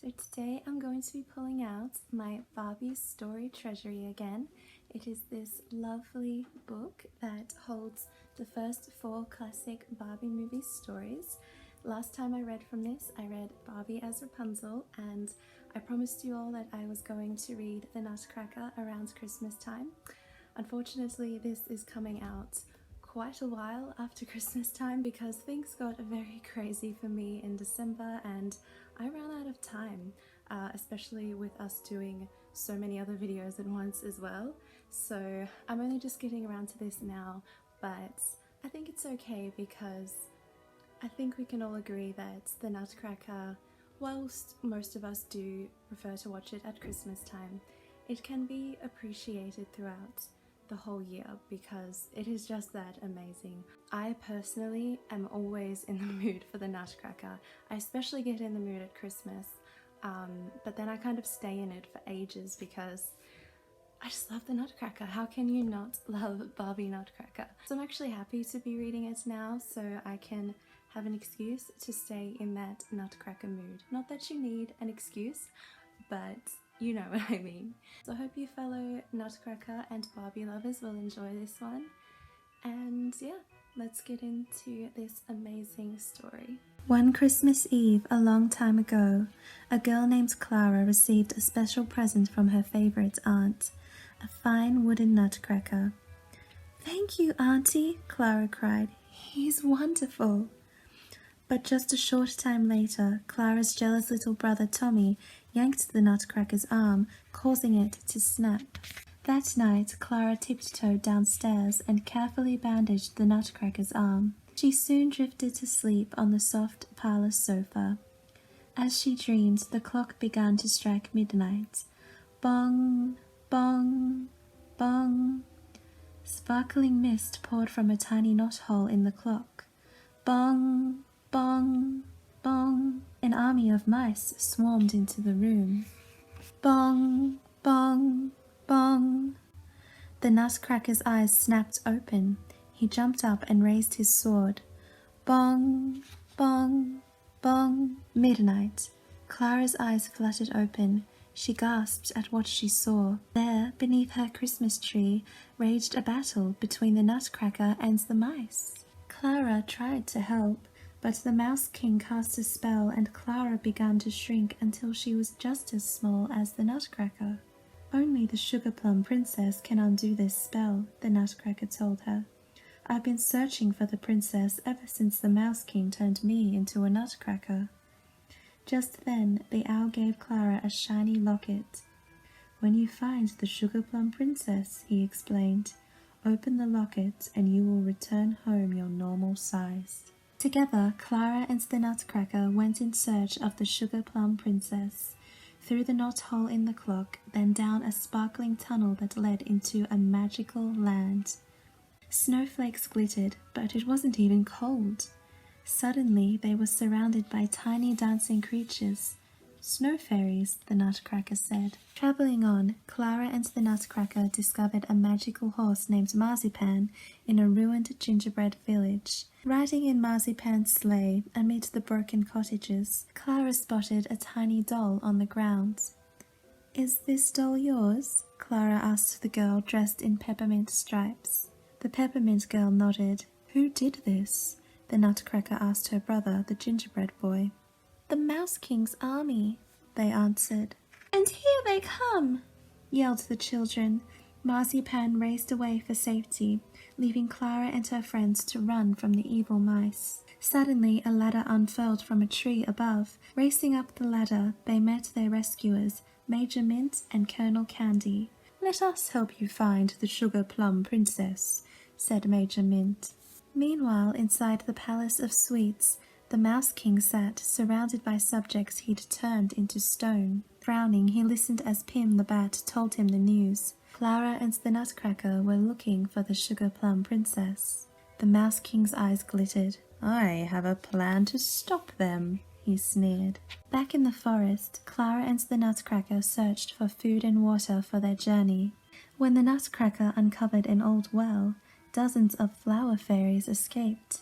So today I'm going to be pulling out my Barbie story treasury again. It is this lovely book that holds the first 4 classic Barbie movie stories. Last time I read from this, I read Barbie as Rapunzel, and I promised you all that I was going to read The Nutcracker around Christmas time. Unfortunately, this is coming out quite a while after Christmas time because things got very crazy for me in December and I ran out of time, especially with us doing so many other videos at once as well. So I'm only just getting around to this now, but I think it's okay because I think we can all agree that The Nutcracker, whilst most of us do prefer to watch it at Christmas time, it can be appreciated throughout the whole year because it is just that amazing. I personally am always in the mood for The Nutcracker. I especially get in the mood at Christmas, but then I kind of stay in it for ages because I just love The Nutcracker. How can you not love Barbie Nutcracker? So I'm actually happy to be reading it now so I can have an excuse to stay in that Nutcracker mood. Not that you need an excuse, but you know what I mean. So I hope you fellow Nutcracker and Barbie lovers will enjoy this one. And yeah, let's get into this amazing story. One Christmas Eve, a long time ago, a girl named Clara received a special present from her favorite aunt, a fine wooden nutcracker. "Thank you, Auntie," Clara cried. "He's wonderful." But just a short time later, Clara's jealous little brother Tommy yanked the nutcracker's arm, causing it to snap. That night, Clara tiptoed downstairs and carefully bandaged the nutcracker's arm. She soon drifted to sleep on the soft parlor sofa. As she dreamed, the clock began to strike midnight. Bong, bong, bong. Sparkling mist poured from a tiny knothole in the clock. Bong, bong, bong. An army of mice swarmed into the room. Bong, bong, bong. The nutcracker's eyes snapped open. He jumped up and raised his sword. Bong, bong, bong. Midnight. Clara's eyes fluttered open. She gasped at what she saw. There, beneath her Christmas tree, raged a battle between the nutcracker and the mice. Clara tried to help, but the Mouse King cast a spell and Clara began to shrink until she was just as small as the nutcracker. "Only the Sugar Plum Princess can undo this spell," the nutcracker told her. "I've been searching for the princess ever since the Mouse King turned me into a nutcracker." Just then, the owl gave Clara a shiny locket. "When you find the Sugar Plum Princess," he explained, "open the locket and you will return home your normal size." Together, Clara and the nutcracker went in search of the Sugar Plum Princess, through the knothole in the clock, then down a sparkling tunnel that led into a magical land. Snowflakes glittered, but it wasn't even cold. Suddenly, they were surrounded by tiny dancing creatures. "Snow fairies," the nutcracker said. Traveling on, Clara and the nutcracker discovered a magical horse named Marzipan in a ruined gingerbread village. Riding in Marzipan's sleigh amid the broken cottages, Clara spotted a tiny doll on the ground. "Is this doll yours?" Clara asked the girl dressed in peppermint stripes. The peppermint girl nodded. "Who did this?" the nutcracker asked her brother, the gingerbread boy. "The Mouse King's army," they answered. "And here they come!" yelled the children. Marzipan raced away for safety, leaving Clara and her friends to run from the evil mice. Suddenly, a ladder unfurled from a tree above. Racing up the ladder, they met their rescuers, Major Mint and Colonel Candy. "Let us help you find the Sugar Plum Princess," said Major Mint. Meanwhile, inside the Palace of Sweets, the Mouse King sat, surrounded by subjects he'd turned into stone. Frowning, he listened as Pim the Bat told him the news. Clara and the nutcracker were looking for the Sugar Plum Princess. The Mouse King's eyes glittered. "I have a plan to stop them," he sneered. Back in the forest, Clara and the nutcracker searched for food and water for their journey. When the nutcracker uncovered an old well, dozens of flower fairies escaped.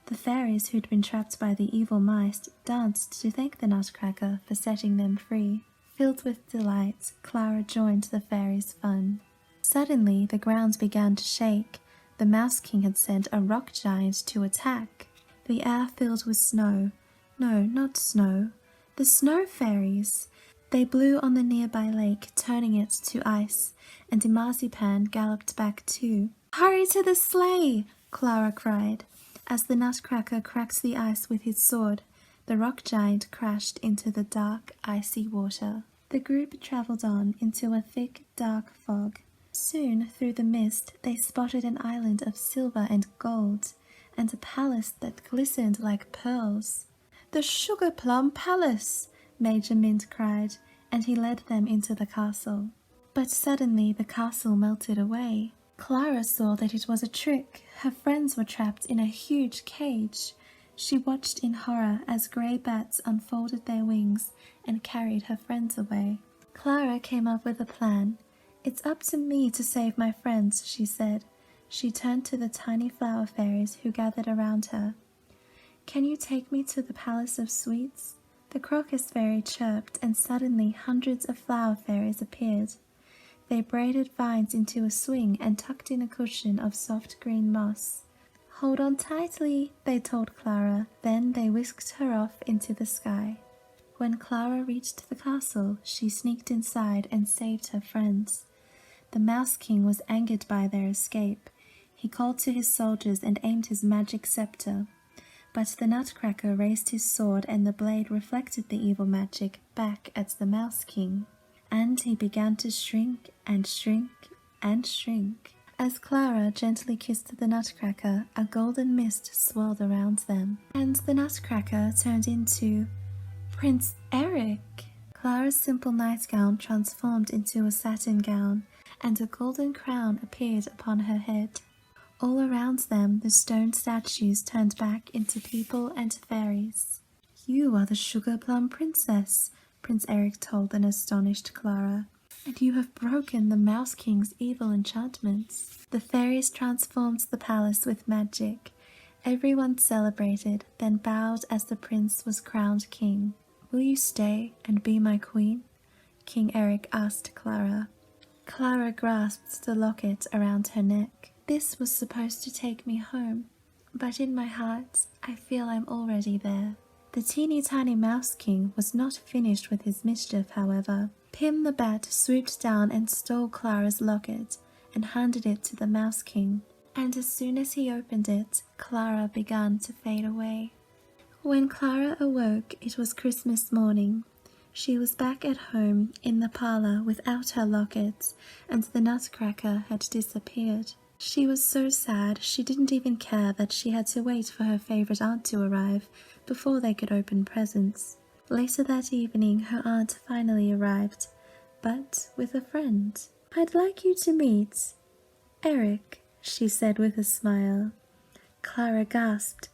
The fairies who'd been trapped by the evil mice danced to thank the Nutcracker for setting them free. Filled with delight, Clara joined the fairies' fun. Suddenly, the ground began to shake. The Mouse King had sent a rock giant to attack. The air filled with snow. No, not snow. The snow fairies! They blew on the nearby lake, turning it to ice, and Marzipan galloped back too. "Hurry to the sleigh!" Clara cried. As the Nutcracker cracked the ice with his sword, the rock giant crashed into the dark, icy water. The group travelled on into a thick, dark fog. Soon, through the mist, they spotted an island of silver and gold, and a palace that glistened like pearls. "The Sugar Plum Palace!" Major Mint cried, and he led them into the castle. But suddenly the castle melted away. Clara saw that it was a trick. Her friends were trapped in a huge cage. She watched in horror as grey bats unfolded their wings and carried her friends away. Clara came up with a plan. "It's up to me to save my friends," she said. She turned to the tiny flower fairies who gathered around her. "Can you take me to the Palace of Sweets?" The crocus fairy chirped, and suddenly hundreds of flower fairies appeared. They braided vines into a swing and tucked in a cushion of soft green moss. "Hold on tightly," they told Clara. Then they whisked her off into the sky. When Clara reached the castle, she sneaked inside and saved her friends. The Mouse King was angered by their escape. He called to his soldiers and aimed his magic scepter. But the Nutcracker raised his sword, and the blade reflected the evil magic back at the Mouse King. And he began to shrink and shrink and shrink. As Clara gently kissed the Nutcracker, a golden mist swirled around them, and the Nutcracker turned into Prince Eric. Clara's simple nightgown transformed into a satin gown, and a golden crown appeared upon her head. All around them, the stone statues turned back into people and fairies. "You are the Sugar Plum Princess," Prince Eric told an astonished Clara, "and you have broken the Mouse King's evil enchantments." The fairies transformed the palace with magic. Everyone celebrated, then bowed as the prince was crowned king. "Will you stay and be my queen?" King Eric asked Clara. Clara grasped the locket around her neck. "This was supposed to take me home, but in my heart, I feel I'm already there." The teeny tiny Mouse King was not finished with his mischief, however. Pim the Bat swooped down and stole Clara's locket and handed it to the Mouse King. And as soon as he opened it, Clara began to fade away. When Clara awoke, it was Christmas morning. She was back at home in the parlor without her locket, and the Nutcracker had disappeared. She was so sad she didn't even care that she had to wait for her favorite aunt to arrive before they could open presents. Later that evening, her aunt finally arrived, but with a friend. "I'd like you to meet Eric," she said with a smile. Clara gasped.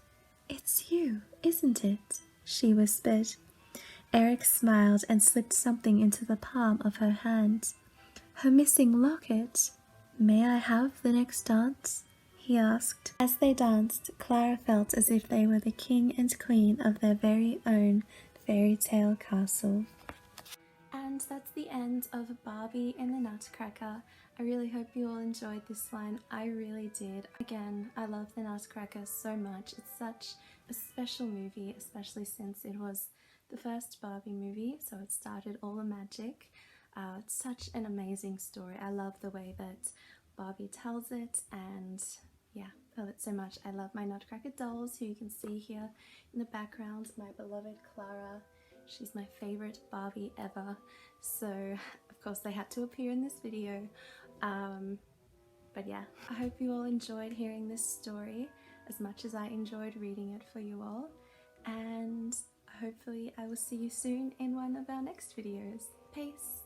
"It's you, isn't it?" she whispered. Eric smiled and slipped something into the palm of her hand. Her missing locket. "May I have the next dance?" he asked. As they danced, Clara felt as if they were the king and queen of their very own fairy tale castle. And that's the end of Barbie and the Nutcracker. I really hope you all enjoyed this one. I really did. Again, I love the Nutcracker so much. It's such a special movie, especially since it was the first Barbie movie, so it started all the magic. It's such an amazing story. I love the way that Barbie tells it, and yeah, I love it so much. I love my Nutcracker dolls, who you can see here in the background. My beloved Clara. She's my favorite Barbie ever. So, of course, they had to appear in this video. But yeah, I hope you all enjoyed hearing this story as much as I enjoyed reading it for you all. And hopefully I will see you soon in one of our next videos. Peace!